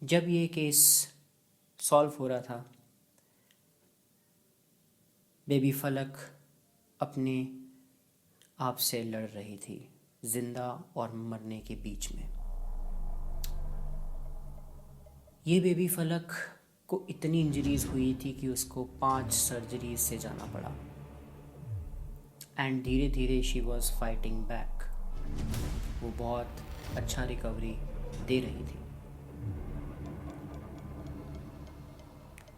जब ये case solve हो रहा था, बेबी फलक अपने आप से लड़ रही थी, जिंदा और मरने के बीच में। ये बेबी फलक को इतनी इंजरीज हुई थी कि उसको 5 सर्जरीज से जाना पड़ा। एंड धीरे धीरे शी वॉज फाइटिंग बैक। वो बहुत अच्छा रिकवरी दे रही थी,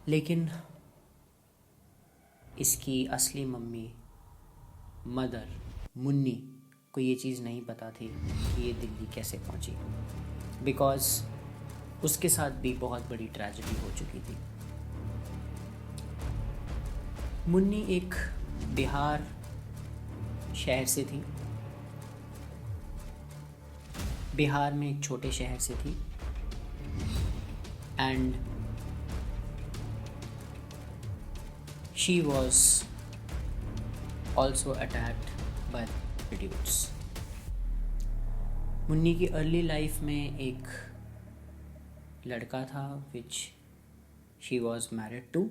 लेकिन इसकी असली मम्मी, मदर मुन्नी को ये चीज़ नहीं पता थी कि ये दिल्ली कैसे पहुंची, बिकॉज़ उसके साथ भी बहुत बड़ी ट्रेजेडी हो चुकी थी। मुन्नी एक बिहार शहर से थी, बिहार में एक छोटे शहर से थी। And she was also attacked by dudes. Munni की अर्ली लाइफ में एक लड़का था which she was married to,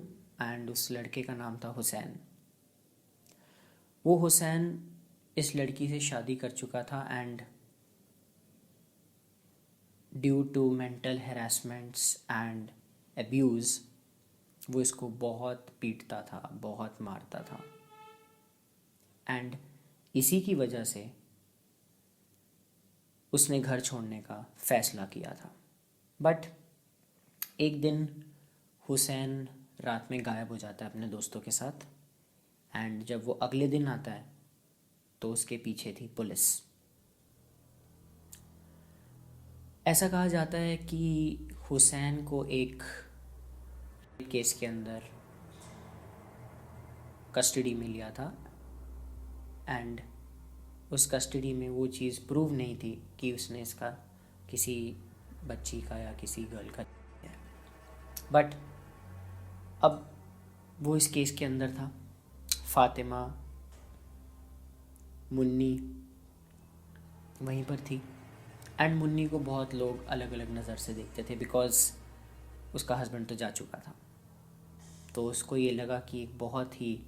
and उस लड़के का नाम था हुसैन। वो हुसैन इस लड़की से शादी कर चुका था, and due to mental harassments and abuse वो इसको बहुत पीटता था, बहुत मारता था। एंड इसी की वजह से उसने घर छोड़ने का फैसला किया था। बट एक दिन हुसैन रात में गायब हो जाता है अपने दोस्तों के साथ, एंड जब वो अगले दिन आता है तो उसके पीछे थी पुलिस। ऐसा कहा जाता है कि हुसैन को एक केस के अंदर कस्टडी में लिया था, एंड उस कस्टडी में वो चीज़ प्रूव नहीं थी कि उसने इसका किसी बच्ची का या किसी गर्ल का किया है। बट अब वो इस केस के अंदर था। फातिमा, मुन्नी वहीं पर थी, एंड मुन्नी को बहुत लोग अलग अलग नज़र से देखते थे, बिकॉज़ उसका हस्बैंड तो जा चुका था। तो उसको ये लगा कि एक बहुत ही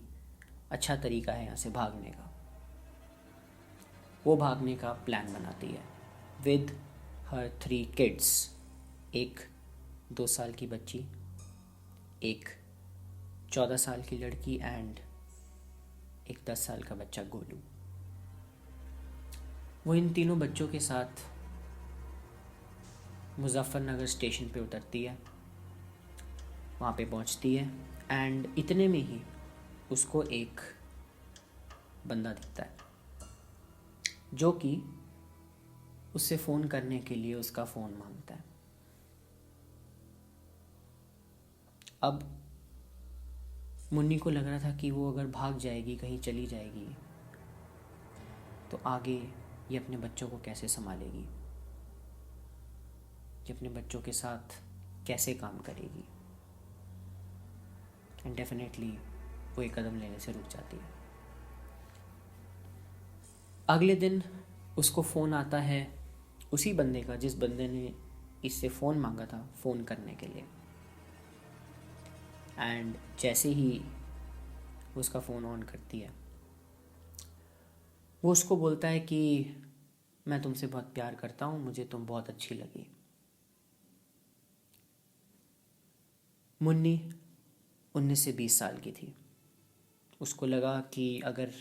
अच्छा तरीका है यहाँ से भागने का। वो भागने का प्लान बनाती है विद हर 3 किड्स, एक 2 साल की बच्ची, एक 14 साल की लड़की, एंड एक 10 साल का बच्चा गोलू। वो इन तीनों बच्चों के साथ मुजफ्फरनगर स्टेशन पे उतरती है, वहाँ पे पहुँचती है, एंड इतने में ही उसको एक बंदा दिखता है जो कि उससे फ़ोन करने के लिए उसका फ़ोन मांगता है। अब मुन्नी को लग रहा था कि वो अगर भाग जाएगी, कहीं चली जाएगी, तो आगे ये अपने बच्चों को कैसे संभालेगी, ये अपने बच्चों के साथ कैसे काम करेगी। एंड डेफिनेटली वो एक कदम लेने से रुक जाती है। अगले दिन उसको फ़ोन आता है उसी बंदे का जिस बंदे ने इससे फ़ोन मांगा था फ़ोन करने के लिए। एंड जैसे ही उसका फ़ोन ऑन करती है, वो उसको बोलता है कि मैं तुमसे बहुत प्यार करता हूँ, मुझे तुम बहुत अच्छी लगी। मुन्नी 19 से 20 साल की थी। उसको लगा कि अगर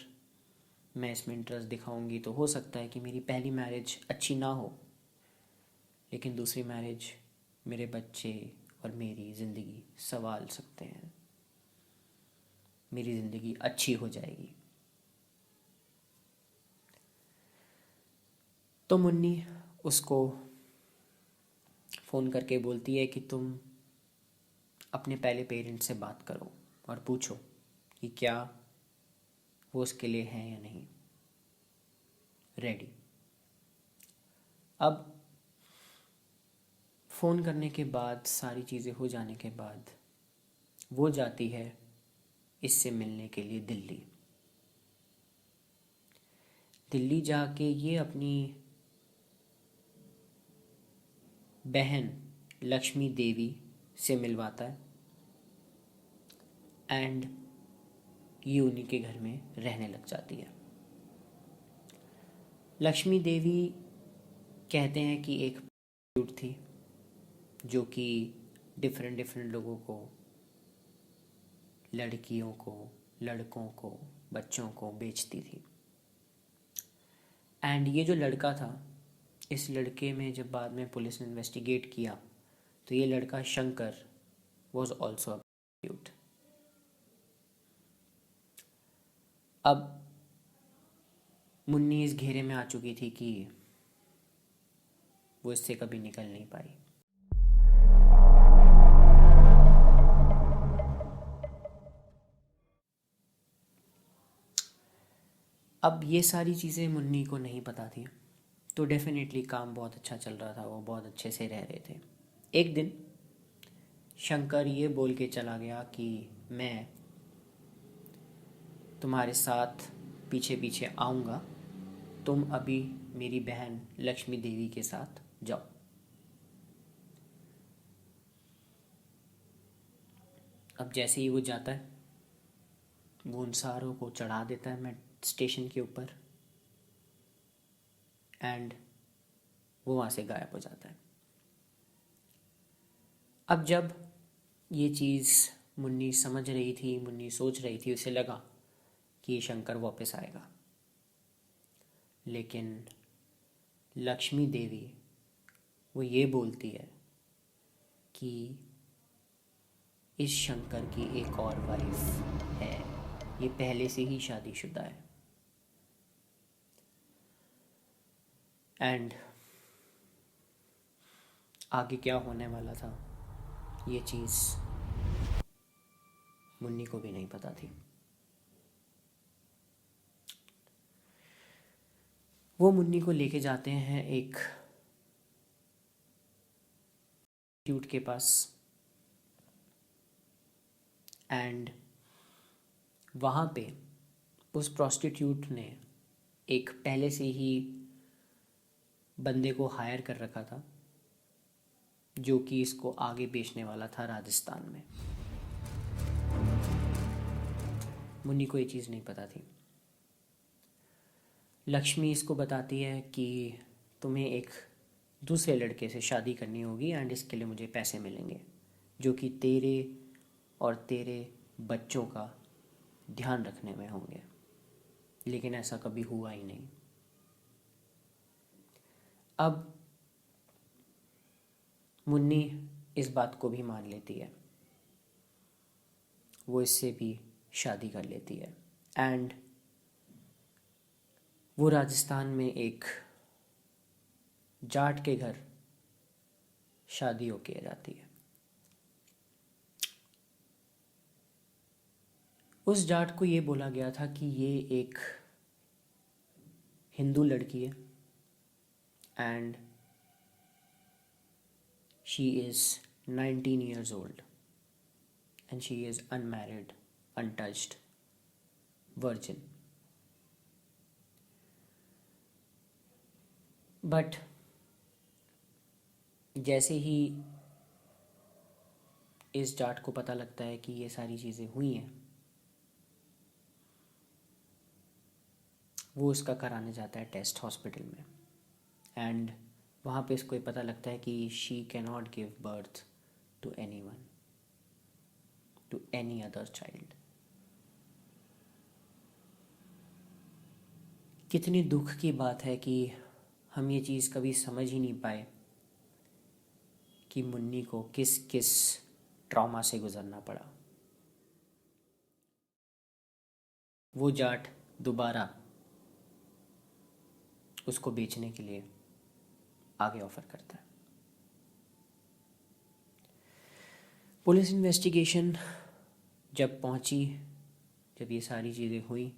मैं इसमें इंटरेस्ट दिखाऊंगी तो हो सकता है कि मेरी पहली मैरिज अच्छी ना हो, लेकिन दूसरी मैरिज मेरे बच्चे और मेरी ज़िंदगी संवार सकते हैं, मेरी ज़िंदगी अच्छी हो जाएगी। तो मुन्नी उसको फ़ोन करके बोलती है कि तुम अपने पहले पेरेंट्स से बात करो और पूछो कि क्या वो उसके लिए हैं या नहीं रेडी। अब फ़ोन करने के बाद, सारी चीज़ें हो जाने के बाद, वो जाती है इससे मिलने के लिए दिल्ली। दिल्ली जाके ये अपनी बहन लक्ष्मी देवी से मिलवाता है एंड ये उन्हीं के घर में रहने लग जाती है। लक्ष्मी देवी कहते हैं कि एक प्रोस्टिट्यूट थी जो कि डिफरेंट डिफरेंट लोगों को, लड़कियों को, लड़कों को, बच्चों को बेचती थी। एंड ये जो लड़का था, इस लड़के में जब बाद में पुलिस ने इन्वेस्टिगेट किया तो ये लड़का Shankar was also a prostitute. अब मुन्नी इस घेरे में आ चुकी थी कि वो इससे कभी निकल नहीं पाई। अब ये सारी चीज़ें मुन्नी को नहीं पता थी, तो डेफिनेटली काम बहुत अच्छा चल रहा था, वो बहुत अच्छे से रह रहे थे। एक दिन शंकर ये बोल के चला गया कि मैं तुम्हारे साथ पीछे पीछे आऊँगा, तुम अभी मेरी बहन लक्ष्मी देवी के साथ जाओ। अब जैसे ही वो जाता है, वो उन सारों को चढ़ा देता है मैं स्टेशन के ऊपर एंड वो वहाँ से गायब हो जाता है। अब जब ये चीज़ मुन्नी समझ रही थी, मुन्नी सोच रही थी, उसे लगा कि शंकर वापस आएगा, लेकिन लक्ष्मी देवी वो ये बोलती है कि इस शंकर की एक और वाइफ है, ये पहले से ही शादीशुदा है। एंड आगे क्या होने वाला था ये चीज़ मुन्नी को भी नहीं पता थी। वो मुन्नी को लेके जाते हैं एक प्रोस्टिट्यूट के पास एंड वहाँ पे उस प्रोस्टिट्यूट ने एक पहले से ही बंदे को हायर कर रखा था जो कि इसको आगे बेचने वाला था राजस्थान में। मुन्नी को ये चीज़ नहीं पता थी। लक्ष्मी इसको बताती है कि तुम्हें एक दूसरे लड़के से शादी करनी होगी एंड इसके लिए मुझे पैसे मिलेंगे जो कि तेरे और तेरे बच्चों का ध्यान रखने में होंगे। लेकिन ऐसा कभी हुआ ही नहीं। अब मुन्नी इस बात को भी मान लेती है, वो इससे भी शादी कर लेती है एंड वो राजस्थान में एक जाट के घर शादी होके जाती है। उस जाट को ये बोला गया था कि ये एक हिंदू लड़की है and she is 19 years old and she is unmarried, untouched, virgin. But जैसे ही इस जाट को पता लगता है कि ये सारी चीज़ें हुई हैं, वो उसका कराने जाता है टेस्ट हॉस्पिटल में एंड वहाँ पे इसको ये पता लगता है कि she can not give birth to any one, to any other child. कितनी दुख की बात है कि हम ये चीज़ कभी समझ ही नहीं पाए कि मुन्नी को किस किस ट्रॉमा से गुजरना पड़ा। वो जाट दोबारा उसको बेचने के लिए आगे ऑफर करता है। पुलिस इन्वेस्टिगेशन जब पहुंची, जब ये सारी चीज़ें हुई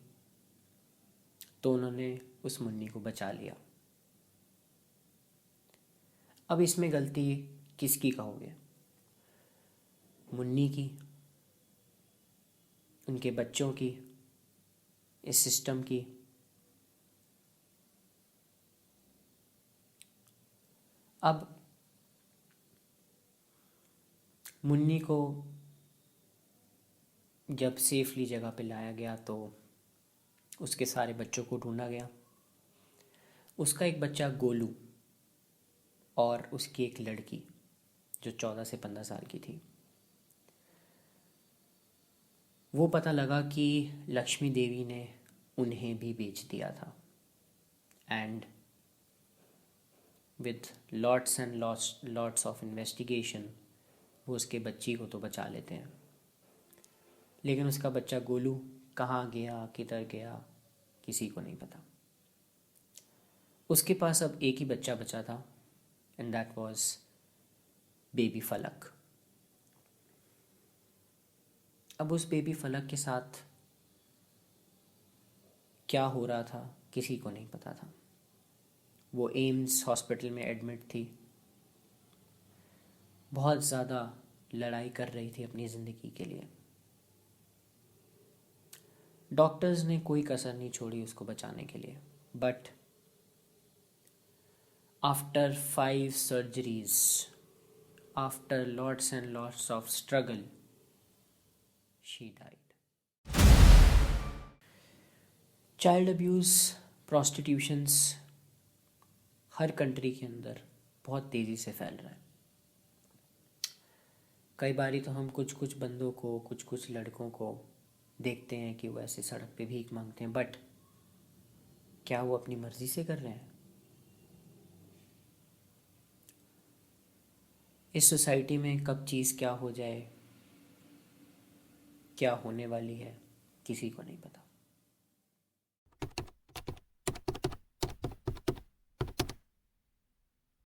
तो उन्होंने उस मुन्नी को बचा लिया। अब इसमें गलती किसकी कहोगे? मुन्नी की, उनके बच्चों की, इस सिस्टम की? अब मुन्नी को जब सेफली जगह पे लाया गया तो उसके सारे बच्चों को ढूंढा गया। उसका एक बच्चा गोलू और उसकी एक लड़की जो 14 से 15 साल की थी, वो पता लगा कि लक्ष्मी देवी ने उन्हें भी बेच दिया था। And with lots and lots of investigation वो उसके बच्ची को तो बचा लेते हैं, लेकिन उसका बच्चा गोलू कहाँ गया, किधर गया, किसी को नहीं पता। उसके पास अब एक ही बच्चा बचा था, एंड दैट वाज बेबी फलक। अब उस बेबी फलक के साथ क्या हो रहा था किसी को नहीं पता था। वो एम्स हॉस्पिटल में एडमिट थी, बहुत ज़्यादा लड़ाई कर रही थी अपनी ज़िंदगी के लिए। डॉक्टर्स ने कोई कसर नहीं छोड़ी उसको बचाने के लिए, but after 5 surgeries, after lots and lots of struggle, she died. Child abuse, prostitutions हर कंट्री के अंदर बहुत तेज़ी से फैल रहा है। कई बारी तो हम कुछ कुछ बंदों को, कुछ कुछ लड़कों को देखते हैं कि वो ऐसे सड़क पे भीख मांगते हैं, बट क्या वो अपनी मर्ज़ी से कर रहे हैं? इस सोसाइटी में कब चीज़ क्या हो जाए, क्या होने वाली है, किसी को नहीं पता।